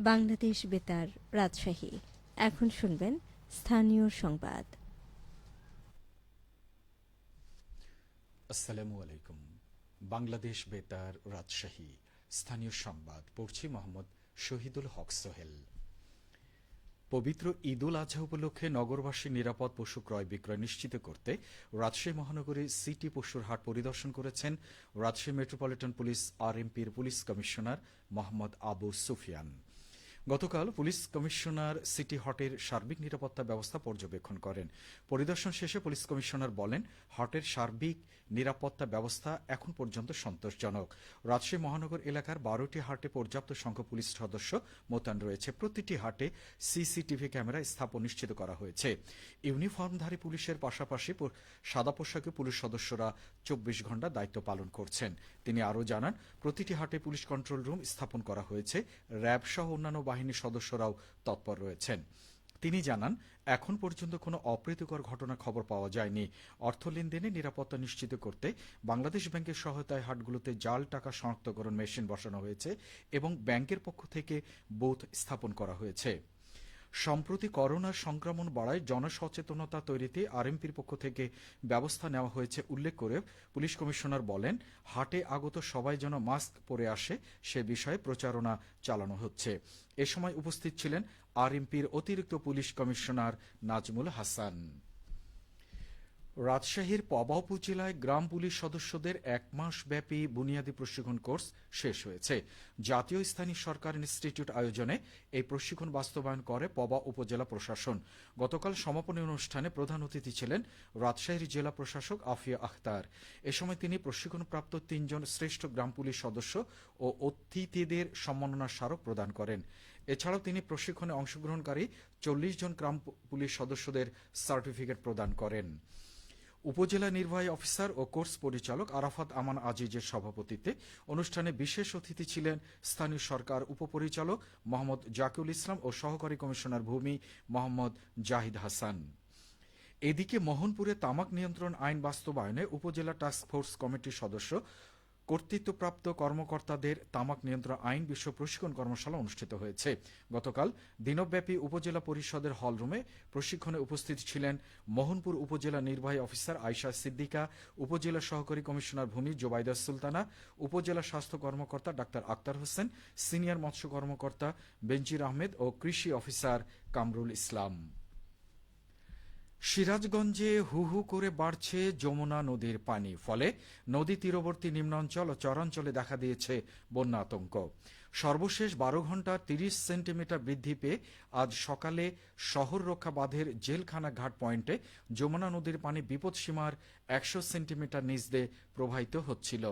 বাংলাদেশ বেতার রাজশাহী। এখন শুনবেন স্থানীয় সংবাদ। আসসালামু আলাইকুম। বাংলাদেশ বেতার রাজশাহী স্থানীয় সংবাদ পড়ছি মোহাম্মদ শহীদুল হক সোহেল। পবিত্র ঈদুল আজহা উপলক্ষে নগরবাসীর নিরাপদ পশু ক্রয় বিক্রয় নিশ্চিত করতে রাজশাহী মহানগরী সিটি পশুর হাট পরিদর্শন করেছেন রাজশাহী মেট্রোপলিটন পুলিশ আরএমপির পুলিশ কমিশনার মোহাম্মদ আবু সুফিয়ান। গতকাল পুলিশ কমিশনার সিটি হটের সার্বিক নিরাপত্তা ব্যবস্থা পর্যবেক্ষণ করেন। পরিদর্শন শেষে পুলিশ কমিশনার বলেন, হটের সার্বিক নিরাপত্তা ব্যবস্থা এখন পর্যন্ত সন্তোষজনক। রাজশাহী মহানগর এলাকার ১২টি হাটে পর্যাপ্ত সংখ্যক পুলিশ সদস্য মোতায়েন রয়েছে। প্রতিটি হাটে সিসিটিভি ক্যামেরা স্থাপন নিশ্চিত করা হয়েছে। ইউনিফর্মধারী পুলিশের পাশাপাশি সাদা পোশাকে পুলিশ সদস্যরা ২৪ ঘণ্টা দায়িত্ব পালন করছেন। তিনি আরও জানান, প্রতিটি হাটে পুলিশ কন্ট্রোল রুম স্থাপন করা হয়েছে। র্যাব সহ অন্যান্য বাহিনীর সদস্যরাও তৎপর রয়েছেন। তিনি জানান, এখন পর্যন্ত কোনো অপ্রীতিকর ঘটনার খবর পাওয়া যায়নি। অর্থ লেনদেনে নিরাপত্তা নিশ্চিত করতে বাংলাদেশ ব্যাংকের সহায়তায় হাটগুলোতে জাল টাকা শনাক্তকরণ মেশিন বসানো হয়েছে এবং ব্যাংকের পক্ষ থেকে বুথ স্থাপন করা হয়েছে। সম্প্রতি করোনার সংক্রমণ বাড়ায় জনসচেতনতা তৈরিতে আরএমপির পক্ষ থেকে ব্যবস্থা নেওয়া হয়েছে উল্লেখ করে পুলিশ কমিশনার বলেন, হাটে আগত সবাই যেন মাস্ক পরে আসে সে বিষয়ে প্রচারণা চালানো হচ্ছে। এ সময় উপস্থিত ছিলেন আরএমপির অতিরিক্ত পুলিশ কমিশনার নাজমুল হাসান। রাজশাহীর পবা উপজেলায় গ্রাম পুলিশ সদস্যদের ১ মাস ব্যাপী বুনিয়াদী প্রশিক্ষণ কোর্স শেষ হয়েছে। জাতীয় স্থানীয় সরকার ইনস্টিটিউট আয়োজনে এই প্রশিক্ষণ বাস্তবায়ন করে পবা উপজেলা প্রশাসন। গতকাল সমাপনী অনুষ্ঠানে প্রধান অতিথি ছিলেন রাজশাহীর জেলা প্রশাসক আফিয়া আখতার। এ সময় তিনি প্রশিক্ষণপ্রাপ্ত ৩ জন শ্রেষ্ঠ গ্রাম পুলিশ সদস্য ও অতিথিদের সম্মাননা স্মারক প্রদান করেন। এছাড়াও তিনি প্রশিক্ষণে অংশগ্রহণকারী ৪০ জন গ্রাম পুলিশ সদস্যদের সার্টিফিকেট প্রদান করেন। উপজেলা নির্বাহী অফিসার ও কোর্স পরিচালক আরাফাত আমান আজিজের সভাপতিত্বে অনুষ্ঠানে বিশেষ অতিথি ছিলেন স্থানীয় সরকার উপপরিচালক মোহাম্মদ জাকিউল ইসলাম ও সহকারী কমিশনার ভূমি মোহাম্মদ জাহিদ হাসান। এদিকে মোহনপুরে তামাক নিয়ন্ত্রণ আইন বাস্তবায়নে উপজেলা টাস্কফোর্স কমিটির সদস্য কর্তৃত্বপ্রাপ্ত কর্মকর্তাদের তামাক নিয়ন্ত্রণ আইন বিশ্ব প্রশিক্ষণ কর্মশালা অনুষ্ঠিত হয়েছে। গতকাল দিনব্যাপী উপজেলা পরিষদের হলরুমে প্রশিক্ষণে উপস্থিত ছিলেন মোহনপুর উপজেলা নির্বাহী অফিসার আয়শা সিদ্দিকা, উপজেলা সহকারী কমিশনার ভূমি জোবাইদা সুলতানা, উপজেলা স্বাস্থ্য কর্মকর্তা ডাক্তার আক্তার হোসেন, সিনিয়র মৎস্য কর্মকর্তা বেনজির আহমেদ ও কৃষি অফিসার কামরুল ইসলাম। সিরাজগঞ্জে হু হু করে বাড়ছে যমুনা নদীর পানি, ফলে নদী তীরবর্তী নিম্নাঞ্চল ও চরাঞ্চলে দেখা দিয়েছে বন্যা আতঙ্ক। সর্বশেষ ১২ ঘণ্টায় ৩০ সেন্টিমিটার বৃদ্ধি পেয়ে আজ সকালে শহর রক্ষা বাঁধের জেলখানা ঘাট পয়েন্টে যমুনা নদীর পানি বিপদসীমার ১০০ সেন্টিমিটার নিচ দিয়ে প্রবাহিত হচ্ছিল।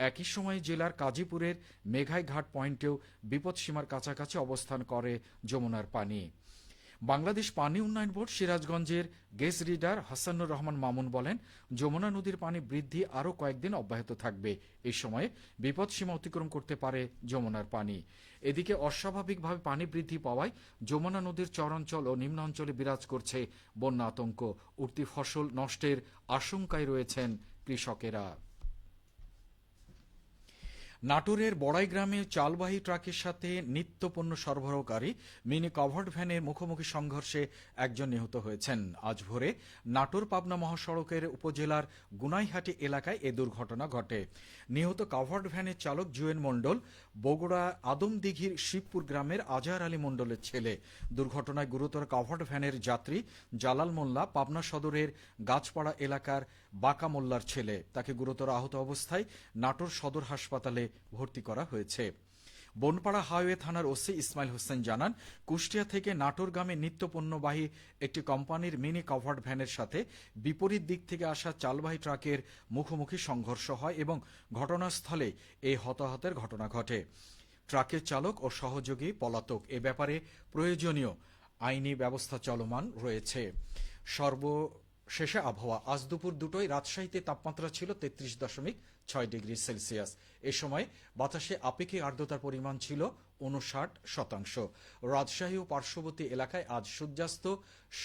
একই সময়ে জেলার কাজীপুরের মেঘাই ঘাট পয়েন্টেও বিপদসীমার কাছাকাছি অবস্থান করে যমুনার পানি। বাংলাদেশ পানি উন্নয়ন বোর্ড সিরাজগঞ্জের গেজ রিডার হাসানুর রহমান মামুন বলেন, যমুনা নদীর পানি বৃদ্ধি আরও কয়েকদিন অব্যাহত থাকবে। এই সময়ে বিপদসীমা অতিক্রম করতে পারে যমুনার পানি। এদিকে অস্বাভাবিকভাবে পানি বৃদ্ধি পাওয়ায় যমুনা নদীর চরাঞ্চল ও নিম্নাঞ্চলে বিরাজ করছে বন্যা আতঙ্ক। উঠতি ফসল নষ্টের আশঙ্কায় রয়েছেন কৃষকেরা। নাটোরের বড়াই গ্রামে চালবাহী ট্রাকের সাথে নিত্যপণ্য সরবরাহকারী মিনি কভার্ড ভ্যানের মুখোমুখি সংঘর্ষে একজন নিহত হয়েছেন। আজ ভোরে নাটোর পাবনা মহাসড়কের উপজেলার গুনাইহাটি এলাকায় এ দুর্ঘটনা ঘটে। নিহত কভার্ড ভ্যানের চালক জুয়েন মণ্ডল বগুড়া আদমদিঘির শিবপুর গ্রামের আজহার আলী মণ্ডলের ছেলে। দুর্ঘটনায় গুরুতর কভার্ড ভ্যানের যাত্রী জালাল মোল্লা পাবনা সদরের গাছপাড়া এলাকার বাঁকা মোল্লার ছেলে। তাকে গুরুতর আহত অবস্থায় নাটোর সদর হাসপাতালে ভর্তি করা হয়েছে। বনপাড়া হাইওয়ে থানার ওসি ইসমাইল হোসেন জানান, কুষ্টিয়া থেকে নাটোরগামী নিত্যপণ্যবাহী একটি কোম্পানির মিনি কভার্ড ভ্যানের সাথে বিপরীত দিক থেকে আসা চালবাহী ট্রাকের মুখোমুখি সংঘর্ষ হয় এবং ঘটনাস্থলে এই হতাহতের ঘটনা ঘটে। ট্রাকের চালক ও সহযোগী পলাতক। এ ব্যাপারে প্রয়োজনীয় আইনি ব্যবস্থা চলমান রয়েছে। সর্বশেষে আবহাওয়া। আজ দুপুর ২টোয় রাজশাহীতে তাপমাত্রা ছিল ৩৩.৬ ডিগ্রি সেলসিয়াস। এ সময় বাতাসে আপেক্ষিক আর্দ্রতার পরিমাণ ছিল ৫৯%। রাজশাহী ও পার্শ্ববর্তী এলাকায় আজ সূর্যাস্ত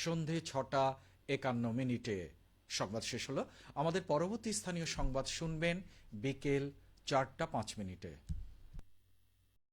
সন্ধে ৬টা ৫১ মিনিটে। সংবাদ শেষ হলো। আমাদের পরবর্তী স্থানীয় সংবাদ শুনবেন বিকেল ৪টা ৫ মিনিটে।